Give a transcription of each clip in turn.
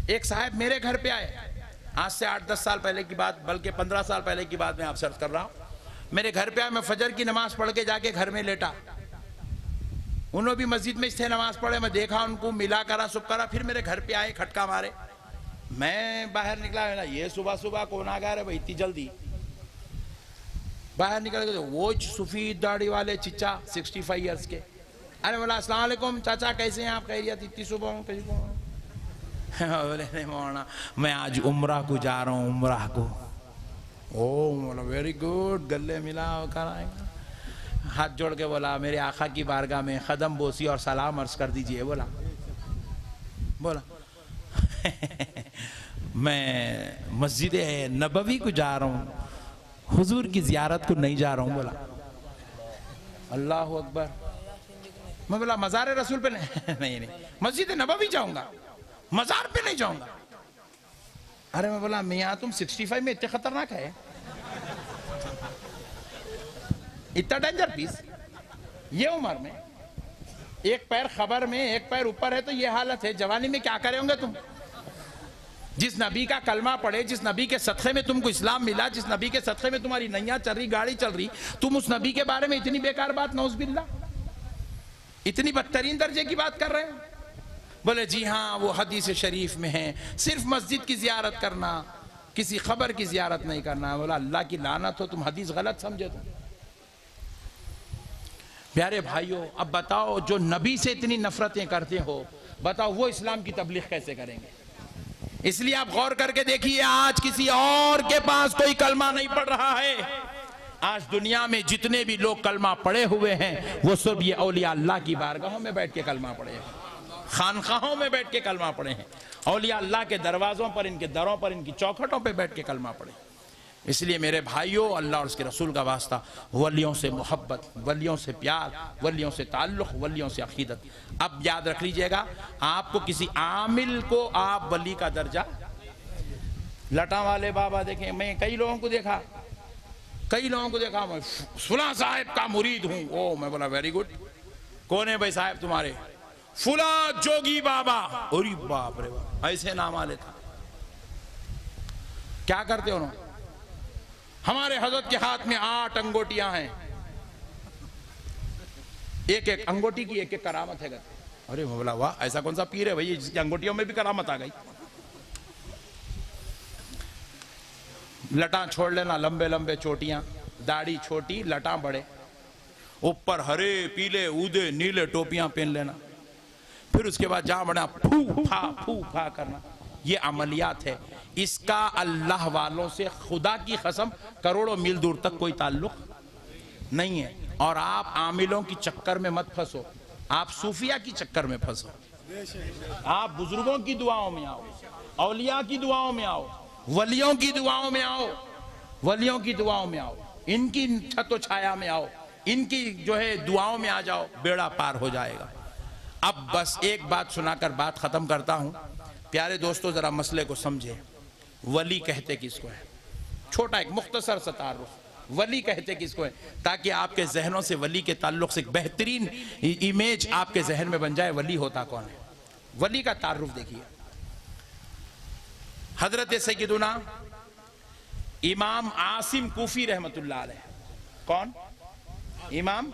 ایک صاحب میرے گھر پہ آئے، آج سے 8-10 سال پہلے کی بات، بلکہ 15 سال پہلے کی بات میں آپ سے عرض کر رہا ہوں. میرے گھر پہ آئے، میں فجر کی نماز پڑھ کے جا کے گھر میں لیٹا. انہوں بھی مسجد میں تھے، نماز پڑھے، میں دیکھا ان کو، ملا کرا سب کرا. پھر میرے گھر پہ آئے، کھٹکا مارے. میں باہر نکلا، یہ صبح صبح کون آ گیا رہے بھائی اتنی جلدی؟ باہر نکل گئے، وہ سفید داڑھی والے چچا 65 ایئرس کے. ارے بولا السلام علیکم چاچا، کیسے ہیں آپ؟ خیریت؟ اتنی صبح ہوں کسی کو؟ بولے نہیں مولانا، میں آج عمرہ کو جا رہا ہوں، عمرہ کو. او مولانا ویری گڈ، گلے ملا کر آئے گا. ہاتھ جوڑ کے بولا میرے آقا کی بارگاہ میں قدم بوسی اور سلام عرض کر دیجئے. بولا میں مسجد نبوی کو جا رہا ہوں، حضور کی زیارت کو نہیں جا رہا ہوں. بولا اللہ اکبر. میں بولا مزار رسول پہ نہیں، مسجد نبوی جاؤں گا، مزار پہ نہیں جاؤں گا. ارے میں بولا میاں تم 65 میں اتنے خطرناک ہے؟ اتنا ڈینجر پیس یہ عمر میں؟ ایک پیر خبر میں ایک پیر اوپر ہے تو یہ حالت ہے. جوانی میں کیا کرے ہوں گے تم؟ جس نبی کا کلمہ پڑھے، جس نبی کے صدقے میں تم کو اسلام ملا، جس نبی کے صدقے میں تمہاری نیاں چل رہی، گاڑی چل رہی، تم اس نبی کے بارے میں اتنی بیکار بات، نعوذ باللہ، اتنی بدترین درجے کی بات کر رہے ہیں. بولے جی ہاں وہ حدیث شریف میں ہے صرف مسجد کی زیارت کرنا، کسی خبر کی زیارت نہیں کرنا. بولا اللہ کی لعنت ہو، تم حدیث غلط سمجھے. تم پیارے بھائیوں، اب بتاؤ جو نبی سے اتنی نفرتیں کرتے ہو، بتاؤ وہ اسلام کی تبلیغ کیسے کریں گے؟ اس لیے آپ غور کر کے دیکھیے، آج کسی اور کے پاس کوئی کلمہ نہیں پڑھ رہا ہے. آج دنیا میں جتنے بھی لوگ کلمہ پڑھے ہوئے ہیں وہ سب یہ اولیاء اللہ کی بارگاہوں میں بیٹھ کے کلمہ پڑھے ہیں، خانقاہوں میں بیٹھ کے کلمہ پڑھے ہیں، اولیاء اللہ کے دروازوں پر، ان کے دروں پر، ان کی چوکھٹوں پہ بیٹھ کے کلمہ پڑھے. اس لیے میرے بھائیوں، اللہ اور اس کے رسول کا واسطہ، ولیوں سے محبت، ولیوں سے پیار، ولیوں سے تعلق، ولیوں سے عقیدت. اب یاد رکھ لیجئے گا، آپ کو کسی عامل کو آپ ولی کا درجہ، لٹاں والے بابا دیکھیں، میں کئی لوگوں کو دیکھا، میں فلاں صاحب کا مرید ہوں. میں بولا ویری گڈ. کون ہے بھائی صاحب تمہارے؟ فلاں جوگی بابا. اوری باپ رے باپ، ایسے نام والے تھا. کیا کرتے انہوں؟ ہمارے حضرت کے ہاتھ میں 8 انگوٹیاں ہیں، ایک ایک انگوٹی کی ایک ایک کرامت ہے. ارے بولا واہ، ایسا کون سا پیر ہے بھائی جس کی انگوٹیوں میں بھی کرامت آ گئی؟ لٹاں چھوڑ لینا، لمبے لمبے چوٹیاں، داڑھی چھوٹی، لٹاں بڑے، اوپر ہرے پیلے اودے نیلے ٹوپیاں پہن لینا. پھر اس کے بعد جہاں بڑا پھو پھا کرنا. یہ عملیات ہے. اس کا اللہ والوں سے خدا کی قسم کروڑوں میل دور تک کوئی تعلق نہیں ہے. اور آپ عاملوں کی چکر میں مت پھنسو، آپ صوفیہ کی چکر میں پھنسو. آپ بزرگوں کی دعاؤں میں آؤ، اولیاء کی دعاؤں میں آؤ، ولیوں کی دعاؤں میں آؤ، ولیوں کی دعاؤں میں آؤ، ان کی چھت و چھایا میں آؤ، ان کی جو ہے دعاؤں میں آ جاؤ، بیڑا پار ہو جائے گا. اب بس ایک بات سنا کر بات ختم کرتا ہوں. پیارے دوستو ذرا مسئلے کو سمجھے. ولی کہتے کس کو ہے؟ چھوٹا ایک مختصر سا تعارف. ولی کہتے کس کو ہے؟ تاکہ آپ کے ذہنوں سے ولی کے تعلق سے ایک بہترین امیج آپ کے ذہن میں بن جائے. ولی ہوتا کون ہے؟ ولی کا تعارف دیکھیے. حضرت سیدنا امام عاصم کوفی رحمت اللہ علیہ. کون؟ امام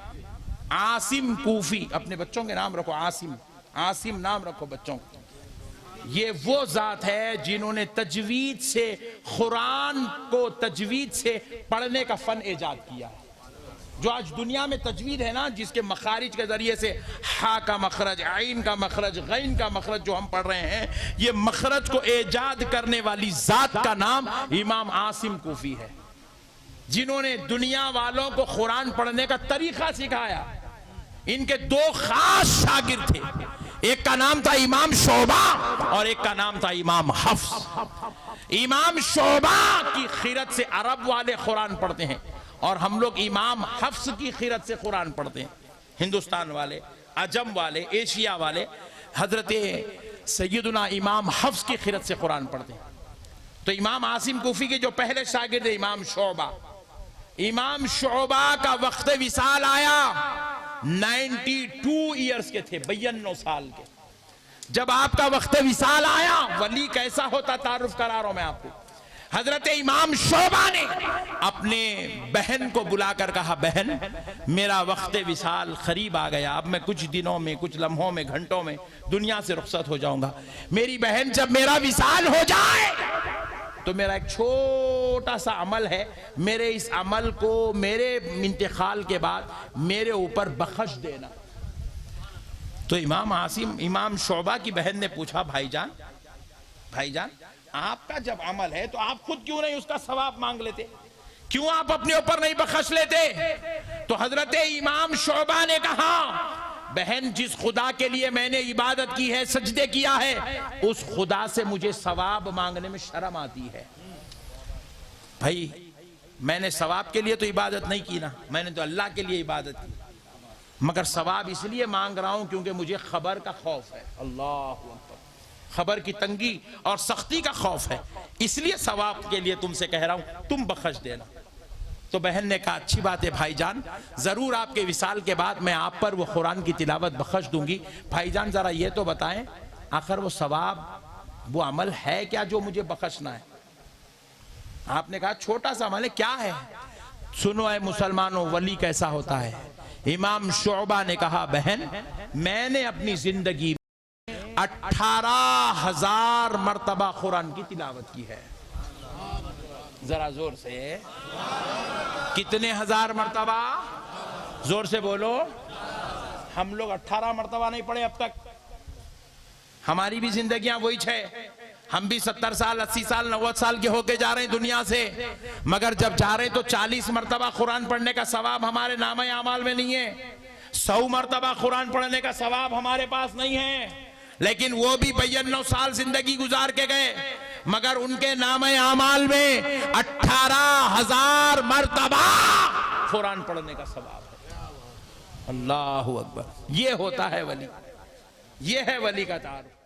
عاصم کوفی. اپنے بچوں کے نام رکھو عاصم، عاصم نام رکھو بچوں کو. یہ وہ ذات ہے جنہوں نے تجوید سے قرآن کو تجوید سے پڑھنے کا فن ایجاد کیا. جو آج دنیا میں تجوید ہے نا، جس کے مخارج کے ذریعے سے ہا کا مخرج، عین کا مخرج، غین کا مخرج جو ہم پڑھ رہے ہیں، یہ مخرج کو ایجاد کرنے والی ذات کا نام امام عاصم کوفی ہے، جنہوں نے دنیا والوں کو قرآن پڑھنے کا طریقہ سکھایا. ان کے 2 خاص شاگرد تھے، ایک کا نام تھا امام شعبہ اور ایک کا نام تھا امام حفص. امام شعبہ کی خیرت سے عرب والے قرآن پڑھتے ہیں اور ہم لوگ امام حفص کی خیرت سے قرآن پڑھتے ہیں. ہندوستان والے، عجم والے، ایشیا والے حضرت سیدنا امام حفص کی خیرت سے قرآن پڑھتے ہیں. تو امام عاصم کوفی کے جو پہلے شاگرد ہیں امام شعبہ، امام شعبہ کا وقت وصال آیا 92 ایئرز کے تھے، 92 سال کے. جب آپ کا وقت وصال آیا ولی کیسا ہوتا تعارف کرا رہا ہوں میں آپ کو. حضرت امام شعبہ نے اپنے بہن کو بلا کر کہا بہن میرا وقت وصال قریب آ گیا, اب میں کچھ دنوں میں کچھ لمحوں میں گھنٹوں میں دنیا سے رخصت ہو جاؤں گا. میری بہن جب میرا وصال ہو جائے تو میرا ایک چھوٹا سا عمل ہے, میرے اس عمل کو میرے انتقال کے بعد میرے اوپر بخش دینا. تو امام عاصم امام شعبہ کی بہن نے پوچھا بھائی جان آپ کا جب عمل ہے تو آپ خود کیوں نہیں اس کا ثواب مانگ لیتے, کیوں آپ اپنے اوپر نہیں بخش لیتے؟ تو حضرت امام شعبہ نے کہا بہن جس خدا کے لیے میں نے عبادت کی ہے سجدے کیا ہے اس خدا سے مجھے ثواب مانگنے میں شرم آتی ہے. بھائی میں نے ثواب کے لیے تو عبادت نہیں کی نا, میں نے تو اللہ کے لیے عبادت کی, مگر ثواب اس لیے مانگ رہا ہوں کیونکہ مجھے خبر کا خوف ہے. اللہ اکبر, خبر کی تنگی اور سختی کا خوف ہے, اس لیے ثواب کے لیے تم سے کہہ رہا ہوں تم بخش دینا. تو بہن نے کہا اچھی بات ہے بھائی جان, ضرور آپ کے وصال کے بعد میں آپ پر وہ قرآن کی تلاوت بخش دوں گی. بھائی جان ذرا یہ تو بتائیں آخر وہ ثواب وہ عمل ہے کیا جو مجھے بخشنا ہے؟ آپ نے کہا چھوٹا سا عمل ہے, کیا ہے؟ سنو اے مسلمانوں ولی کیسا ہوتا ہے. امام شعبہ نے کہا بہن میں نے اپنی زندگی 18,000 مرتبہ قرآن کی تلاوت کی ہے. ذرا زور سے, کتنے ہزار مرتبہ؟ زور سے بولو. ہم لوگ 18 مرتبہ نہیں پڑھے اب تک, ہماری بھی زندگیاں وہی ہے, ہم بھی 70 سال 80 سال 90 سال کے ہو کے جا رہے ہیں دنیا سے, مگر جب جا رہے ہیں تو 40 مرتبہ قرآن پڑھنے کا ثواب ہمارے نامہ اعمال میں نہیں ہے, 100 مرتبہ قرآن پڑھنے کا ثواب ہمارے پاس نہیں ہے, لیکن وہ بھی 92 سال زندگی گزار کے گئے, مگر ان کے نامہ اعمال میں 18,000 مرتبہ قرآن پڑھنے کا ثواب ہے. اللہ اکبر. یہ ہوتا ہے ولی, یہ ہے ولی کا تعارف.